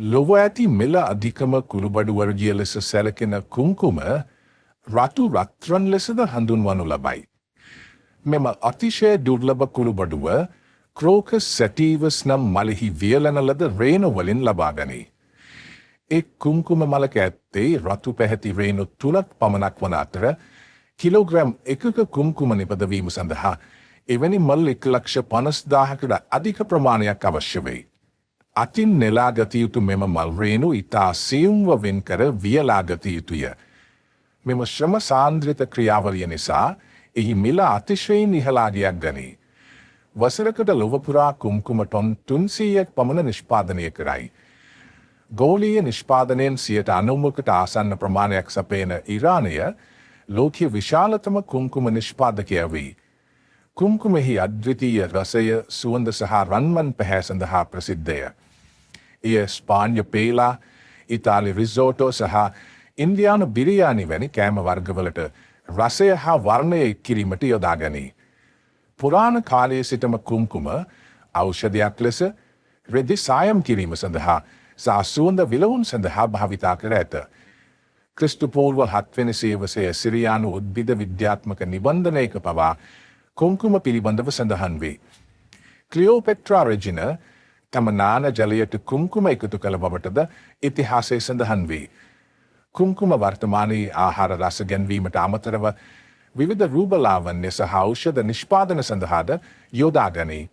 ලොව ඇති මෙල අධිකම කුළුබඩු වර්ගීය ලෙස සැලකෙන කුංකුම රතු රත්රන් ලෙසද හඳුන්වනු ලබයි. මෙම අතිශය දුර්ලභ කුළුබඩුව ක්‍රෝකස් සැටීවස් නම් මලෙහි වියලන ලද රේණු වලින් ලබා ගනී. එක් කුංකුම මලක ඇත්තේ රතු පැහැති රේණු 3ක් පමණක් වන අතර කිලෝග්‍රෑම් 1ක කුංකුම නිපදවීම සඳහා එවැනි මල් 1,50,000කට අධික ප්‍රමාණයක් අවශ්‍ය වෙයි. අතින් නෙලා ගත යුතු මෙම මල් රේණු ඉතා සියුම්ව වෙන්කර වියලා ගත යුතුය. මෙම ශ්‍රම සාන්ද්‍රිත ක්‍රියාවලිය නිසා එහි මිල අතිශයින් ඉහළාගයක් ගනී. වසරකට ලොව පුරා කුම්කුම ටොන් 300ක් පමණ නිෂ්පාදනය කරයි. ගෝලීය නිෂ්පාදනයෙන් 90%කට ආසන්න ප්‍රමාණයක් සපයන ඉරානය ලෝකයේ විශාලතම කුම්කුම නිෂ්පාදකයා වේ. කුම්කුමෙහි අද්විතීය රසය, සුවඳ සහ රන්වන් පැහැ සඳහා ප්‍රසිද්ධය. එය ස්පාඤ්ඤ පේලා, ඉතාලි රිසෝටෝ සහ ඉන්දියානු බිරියානි වැනි කෑම වර්ගවලට රසය හා වර්ණය කිරීමට යොදා ගනී. පුරාණ කාලයේ සිටම කුම්කුම ඖෂධයක් ලෙස රෙදි සායම් කිරීම සඳහා සහ සුවඳ විලවුන් සඳහා භාවිතා කර ඇත. ක්‍රිස්තු පූර්ව 7 වෙනි සියවසේ සිරියානු උද්භිද විද්‍යාත්මක නිබන්ධනයක පවා කුම්කුම පිළිබඳව සඳහන් වේ. ක්ලියෝපෙට්‍රා රෙජිනා තම නාන ජලයට කුම්කුම එකතු කළ බවටද ඉතිහාසයේ සඳහන් වේ. කුම්කුම වර්තමානයේ ආහාර රස ගැන්වීමට අමතරව විවිධ රූපලාවන්‍ය සහ ඖෂධ නිෂ්පාදන සඳහාද යොදා ගනී.